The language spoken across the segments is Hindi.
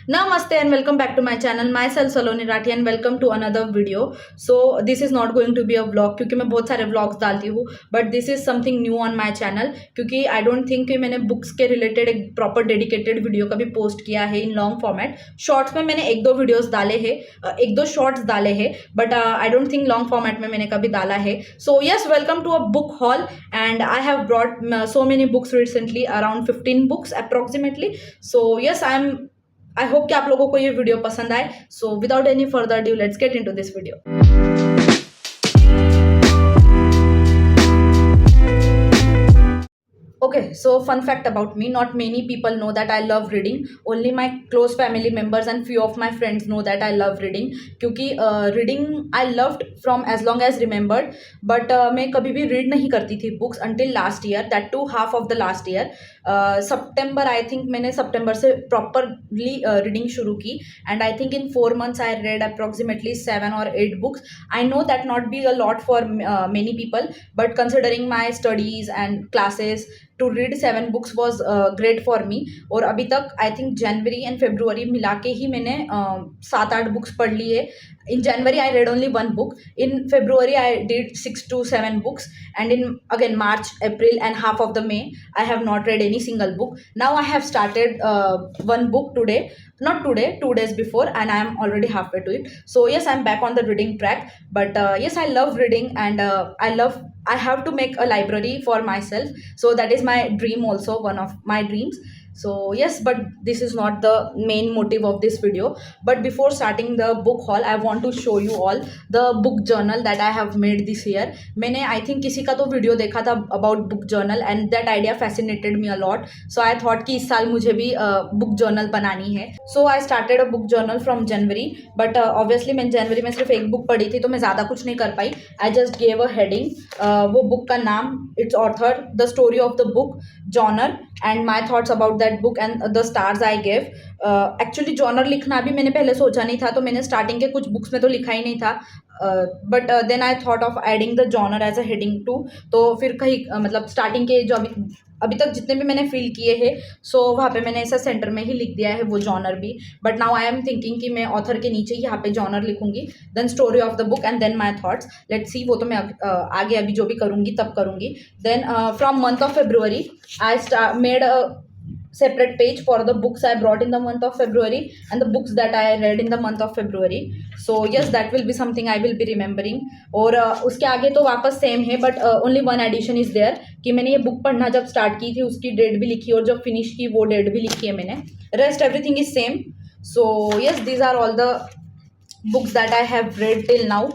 Namaste and welcome back to my channel. Myself Saloni Rathi and welcome to another video. So this is not going to be a vlog क्योंकि मैं बहुत सारे vlogs डालती हूँ, but this is something new on my channel क्योंकि I don't think कि मैंने books के related एक proper dedicated video कभी post किया है in long format. Shorts में मैंने एक दो videos डाले हैं, एक दो shorts डाले हैं, but I don't think long format में मैंने कभी डाला है. So yes, welcome to a book haul and I have brought so many books recently, around 15 books approximately. So yes, I hope कि आप लोगों को ये वीडियो पसंद आए. So without any further due let's get into this video. Okay, so fun fact about me, not many people know that I love reading. Only my close family members and few of my friends know that I love reading. क्योंकि reading I loved from as long as remembered, but मैं कभी भी read नहीं करती थी books until last year, that too half of the last year. September I think मैंने September से properly reading शुरू की and I think in 4 months I read approximately 7 or 8 books. I know that not be a lot for many people, but considering my studies and classes, to read 7 books was great for me. और अभी तक I think January and February मिला के ही मैंने 7-8 बुक्स पढ़ ली है. In January I read only 1 book. In February I did 6 to 7 books, and in again March, April and half of the May I have not read any single book. Now I have started 1 book today, not today, 2 days before, and I am already halfway to it. So yes, I'm back on the reading track. But yes, I love reading, and I have to make a library for myself. So that is my dream also, one of my dreams. So yes, but this is not the main motive of this video. But before starting the book haul, I want to show you all the book journal that I have made this year. मैंने I think किसी का तो वीडियो देखा था about book journal and that idea fascinated me a lot. So I thought कि इस साल मुझे भी book journal बनानी है. So I started a book journal from January, but obviously मैंने जनवरी में सिर्फ एक बुक पढ़ी थी तो मैं ज़्यादा कुछ नहीं कर पाई. I just gave a heading. वो बुक का नाम, its author, the story of the book, genre and my thoughts about that book and the stars I gave. Actually genre लिखना भी मैंने पहले सोचा नहीं था, तो मैंने स्टार्टिंग के कुछ बुक्स में तो लिखा ही नहीं था, but then I thought of adding the genre as a heading too. तो फिर कहीं मतलब स्टार्टिंग के जो अभी तक जितने भी मैंने फील किए हैं, सो वहाँ पे मैंने ऐसा सेंटर में ही लिख दिया है वो जॉनर भी. But now I am thinking कि मैं ऑथर के नीचे ही यहाँ पे जॉनर लिखूंगी, then story of the book and then my thoughts. Let's see, वो तो मैं आगे अभी जो भी करूँगी तब करूँगी. Then from month of February I made a separate page for the books I brought in the month of February and the books that I read in the month of February. So yes, that will be something I will be remembering. और उसके आगे तो वापस सेम है, but only one addition is there कि मैंने ये बुक पढ़ना जब स्टार्ट की थी उसकी डेट भी लिखी और जब फिनिश की वो डेट भी लिखी है मैंने. Rest everything is same. So yes, these are all the books that I have read till now.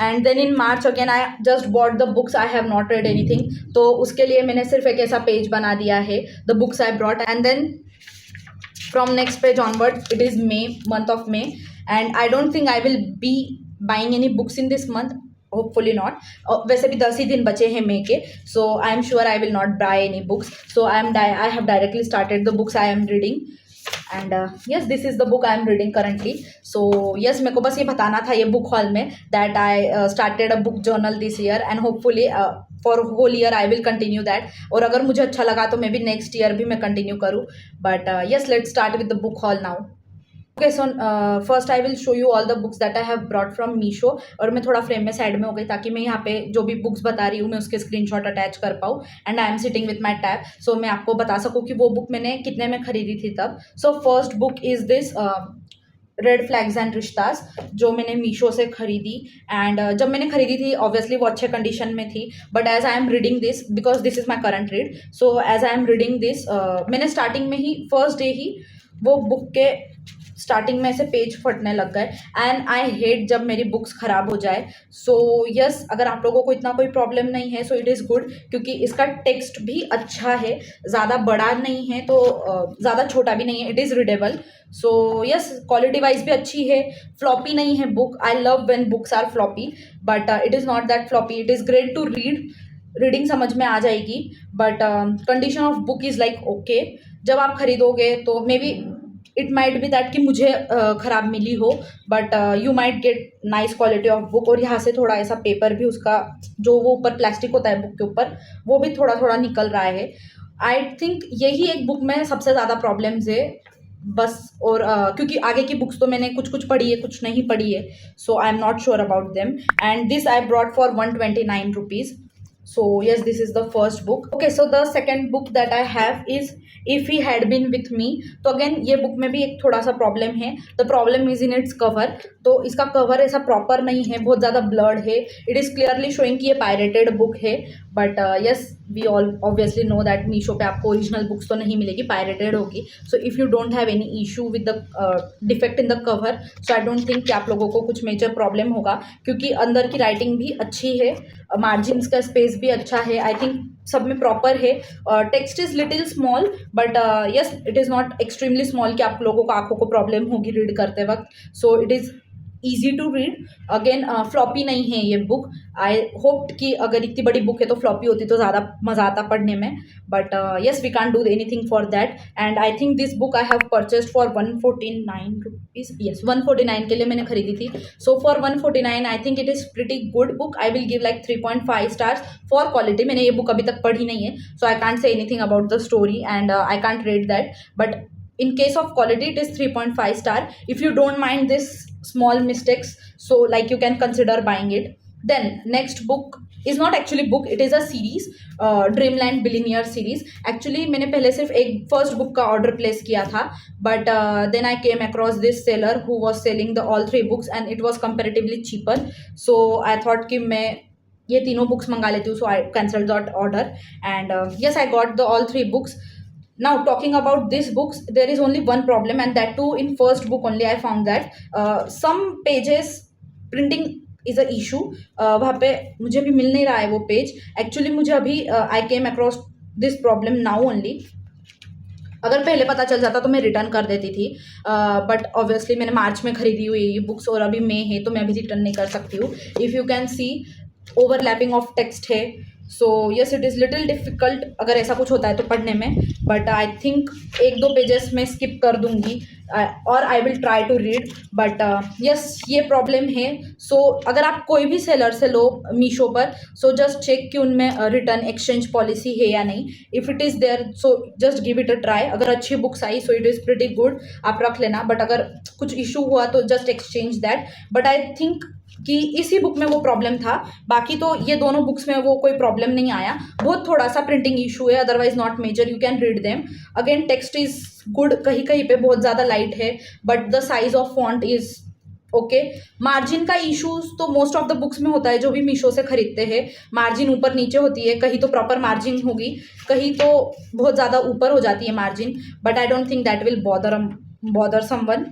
And then in March again I just bought the books I have not read anything. तो उसके लिए मैंने सिर्फ एक ऐसा पेज बना दिया है, the books I brought. And then from next page onward it is May, month of May, and I don't think I will be buying any books in this month, hopefully not. वैसे भी 10 ही दिन बचे हैं मे के, so I am sure I will not buy any books. So I have directly started the books I am reading. And yes, this is the book I am reading currently. So yes, मेरे को बस ये बताना था ये बुक हॉल में that I started a book journal this year and hopefully for whole year I will continue that. और अगर मुझे अच्छा लगा तो मे बी नेक्स्ट ईयर भी मैं कंटिन्यू करूँ. But yes, let's start with the book hall now. Okay, so first I will show you all the books that I have brought from Meesho. और मैं थोड़ा फ्रेम में साइड में हो गई ताकि मैं यहाँ पे जो भी बुक्स बता रही हूँ मैं उसके स्क्रीनशॉट अटैच कर पाऊँ. And I am sitting with my tab, so मैं आपको बता सकूँ कि वो बुक मैंने कितने में खरीदी थी तब. So first book is this red flags and रिश्तास, जो मैंने मीशो से खरीदी. एंड जब मैंने खरीदी थी ऑब्वियसली वो अच्छे कंडीशन में थी, but as I am reading this, because this is my current read, so as I am reading this मैंने स्टार्टिंग में ही फर्स्ट डे ही वो बुक के स्टार्टिंग में ऐसे पेज फटने लग गए. एंड आई हेट जब मेरी बुक्स ख़राब हो जाए. सो यस, अगर आप लोगों को इतना कोई प्रॉब्लम नहीं है सो इट इज़ गुड, क्योंकि इसका टेक्स्ट भी अच्छा है, ज़्यादा बड़ा नहीं है तो ज़्यादा छोटा भी नहीं है, it is readable. So yes, quality wise भी अच्छी है, फ्लॉपी नहीं है book. I love when books are floppy, but it is not that floppy. It is great to read, reading समझ में आ जाएगी, but condition of book is like okay. जब आप खरीदोगे तो may be it might be that कि मुझे ख़राब मिली हो, but you might get nice quality of book. और यहाँ से थोड़ा ऐसा पेपर भी उसका जो वो ऊपर प्लास्टिक होता है बुक के ऊपर, वो भी थोड़ा थोड़ा निकल रहा है. आई थिंक यही एक बुक में सबसे ज़्यादा प्रॉब्लम्स है बस। और क्योंकि आगे की बुक्स तो मैंने कुछ कुछ पढ़ी है, कुछ नहीं पढ़ी है, so I am not sure about them. And this I brought for 129 rupees. So yes, this is the first book. Okay, so the second book that I have is If He Had Been With Me. तो अगेन ये बुक में भी एक थोड़ा सा प्रॉब्लम है। The problem is in its cover. तो इसका कवर ऐसा प्रॉपर नहीं है, बहुत ज़्यादा ब्लर्ड है। इट इज़ क्लियरली शोइंग कि ये पायरेटेड बुक है, but yes we all obviously know that Meesho पे आपको ओरिजिनल बुक्स तो नहीं मिलेगी, पायरेटेड होगी। So if you don't have any issue with the defect in the cover, so I don't think कि आप लोगों को कुछ मेजर प्रॉब्लम होगा, क्योंकि अंदर की राइटिंग भी अच्छी है, मार्जिन्स का स्पेस भी अच्छा है, आई थिंक सब में प्रॉपर है। Text is little small, but yes it is not extremely small कि आप लोगों को आंखों को प्रॉब्लम होगी रीड करते वक्त। So it is easy to read. Again floppy नहीं है ये बुक। आई होप कि अगर इतनी बड़ी बुक है तो फ्लॉपी होती तो ज़्यादा मज़ा आता पढ़ने में, but yes we can't do anything for that. And I think this book I have purchased for 149 rupees। Yes 149 के लिए मैंने खरीदी थी। So for 149 I think it is pretty good book. I will give like 3.5 stars for quality. मैंने ये बुक अभी तक पढ़ी नहीं है, so I can't say anything about the story and I can't rate that, but in case of quality it is 3.5 star. If you don't mind this small mistakes, so like you can consider buying it. Then next book is not actually book, it is a series, Dreamland Billionaire series. Actually मैंने पहले सिर्फ एक फर्स्ट बुक का ऑर्डर प्लेस किया था, but then I came across this seller who was selling the all 3 books and it was comparatively cheaper. So I thought कि मैं ये तीनों बुक्स मंगा लेती हूँ, so I cancel that order and yes I got the all 3 books. Now talking about these books, there is only one problem, and that too in first book only I found that some pages printing is a issue. वहाँ पे मुझे भी मिल नहीं रहा है वो पेज। एक्चुअली मुझे अभी I came across this problem now only. अगर पहले पता चल जाता तो मैं रिटर्न कर देती थी, बट ऑब्वियसली मैंने मार्च में खरीदी हुई ये बुक्स और अभी मई है, तो मैं अभी रिटर्न नहीं कर सकती हूँ। If you can see overlapping of text है, so yes it is little difficult अगर ऐसा कुछ होता है तो पढ़ने में, बट आई थिंक 1-2 पेजेस में स्किप कर दूंगी और I will try to read, but yes ये प्रॉब्लम है। सो अगर आप कोई भी सेलर से लो मीशो पर, सो जस्ट चेक कि उनमें रिटर्न एक्सचेंज पॉलिसी है या नहीं। If it is there so just give it a try. अगर अच्छी बुक्स आई so it is pretty good, आप रख लेना, बट अगर कुछ इशू हुआ तो just exchange that. But I think कि इसी बुक में वो प्रॉब्लम था, बाकी तो ये दोनों बुक्स में वो कोई प्रॉब्लम नहीं आया। बहुत थोड़ा सा प्रिंटिंग इशू है, otherwise not major, you can read them. Again text is good, कहीं कहीं पे बहुत ज़्यादा लाइट है, but the size of font is okay. Margin का इशूज तो मोस्ट ऑफ द बुक्स में होता है जो भी मीशो से खरीदते हैं। मार्जिन ऊपर नीचे होती है, कहीं तो प्रॉपर मार्जिन होगी, कहीं तो बहुत ज़्यादा ऊपर हो जाती है margin, but I don't think that will bother someone.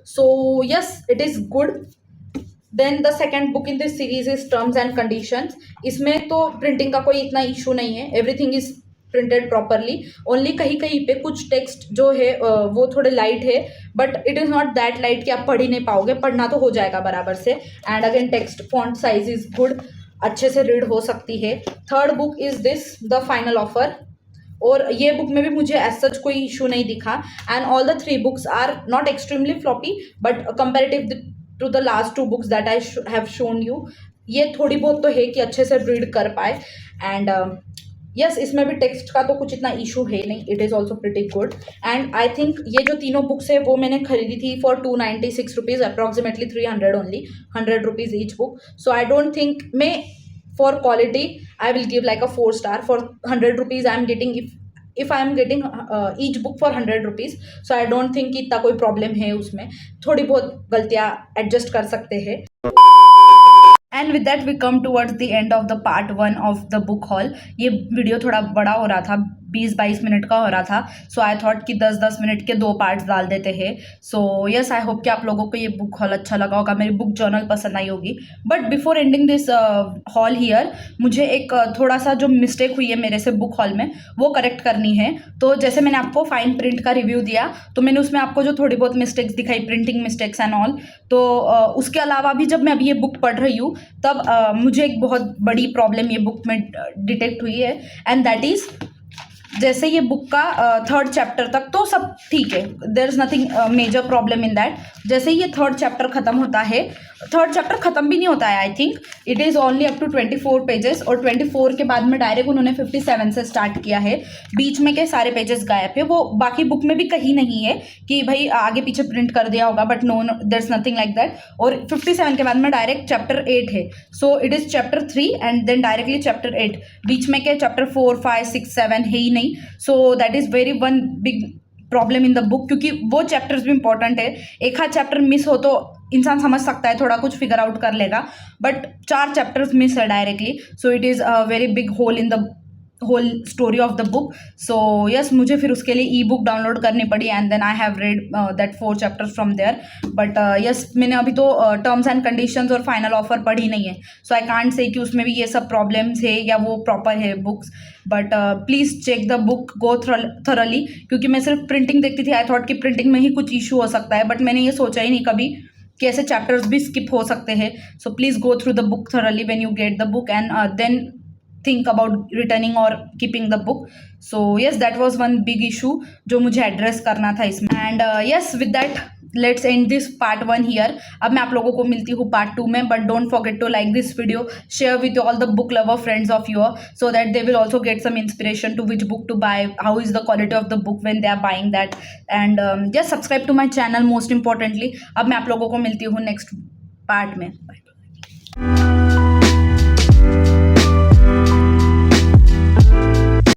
So yes it is good. Then the second book in this series is terms and conditions. इसमें तो प्रिंटिंग का कोई इतना इशू नहीं है, everything is printed properly. Only कहीं कहीं पे कुछ टेक्स्ट जो है वो थोड़े लाइट है, but it is not that light कि आप पढ़ ही नहीं पाओगे, पढ़ना तो हो जाएगा बराबर से। And again text font size is good, अच्छे से रीड हो सकती है। Third book is this the final offer, और ये बुक में भी मुझे एज सच कोई इशू नहीं दिखा। And all the 3 books are not extremely floppy, but comparative to the last 2 books that I have shown you, ये थोड़ी बहुत तो है कि अच्छे से रीड कर पाए। एंड यस इसमें भी टेक्स्ट का तो कुछ इतना इशू है नहीं, it is also pretty good. And I think ये जो तीनों बुक्स है वो मैंने खरीदी थी for 296 rupees, approximately 300 only, 100 rupees each book. So I don't think मैं for quality I will give like a 4 star। For 100 rupees I am getting, if I am getting each book for 100 rupees, so I don't think कि इतना कोई प्रॉब्लम है उसमें, थोड़ी बहुत गलतियाँ एडजस्ट कर सकते हैं। And with that we come towards the end of the part 1 of the book haul. ये वीडियो थोड़ा बड़ा हो रहा था, 20-22 मिनट का हो रहा था, सो आई थॉट कि 10-10 मिनट के 2 पार्ट्स डाल देते हैं। सो यस आई होप कि आप लोगों को ये बुक हॉल अच्छा लगा होगा, मेरी बुक जर्नल पसंद आई होगी। But before ending this hall here, मुझे एक थोड़ा सा जो मिस्टेक हुई है मेरे से बुक हॉल में वो करेक्ट करनी है। तो जैसे मैंने आपको फाइन प्रिंट का रिव्यू दिया, तो मैंने उसमें आपको जो थोड़ी बहुत मिस्टेक्स दिखाई, प्रिंटिंग मिस्टेक्स एंड ऑल, तो उसके अलावा भी जब मैं अभी ये बुक पढ़ रही हूँ तब मुझे एक बहुत बड़ी प्रॉब्लम ये बुक में डिटेक्ट हुई है, एंड दैट इज़ जैसे ये बुक का थर्ड चैप्टर तक तो सब ठीक है, there is nothing major problem in that. जैसे ये थर्ड चैप्टर खत्म होता है, थर्ड चैप्टर खत्म भी नहीं होता है, I think it is only up to 24 pages, और 24 के बाद में डायरेक्ट उन्होंने 57 से स्टार्ट किया है। बीच में के सारे पेजेस गायब है, वो बाकी बुक में भी कहीं नहीं है कि भाई आगे पीछे प्रिंट कर दिया होगा, but no there is nothing like that. और 57 के बाद में डायरेक्ट चैप्टर 8 है, so it is chapter 3 and then directly chapter 8। बीच में के चैप्टर 4, 5, 6, 7 है ही नहीं, so that is very one big problem in the book, क्योंकि वो चैप्टर्स भी इंपॉर्टेंट है। एक आध चैप्टर मिस हो तो इंसान समझ सकता है, थोड़ा कुछ फिगर आउट कर लेगा, बट 4 चैप्टर्स मिस है directly, so it is a very big hole in the whole story of the book. So yes, मुझे फिर उसके लिए ई बुक डाउनलोड करनी पड़ी and then I have read that 4 chapters from there. But yes, मैंने अभी तो टर्म्स एंड कंडीशंस और फाइनल ऑफर पढ़ी नहीं है, सो आई कांट से कि उसमें भी ये सब प्रॉब्लम्स है या वो प्रॉपर है books. But please check the book, go thoroughly, क्योंकि मैं सिर्फ प्रिंटिंग देखती थी, आई थॉट कि प्रिंटिंग में ही कुछ इशू हो सकता है, बट मैंने ये सोचा ही नहीं कभी कि ऐसे चैप्टर्स भी स्किप हो सकते हैं। So please go through the book thoroughly when you get the book and then think about returning or keeping the book. So yes, that was one big issue जो मुझे address करना था इसमें। And yes, with that let's end this part 1 here। अब मैं आप लोगों को मिलती हूँ part 2 में, but don't forget to like this video, share with all the book lover friends of yours so that they will also get some inspiration to which book to buy, how is the quality of the book when they are buying that, and just subscribe to my channel most importantly। अब मैं आप लोगों को मिलती हूँ next part में। Bye।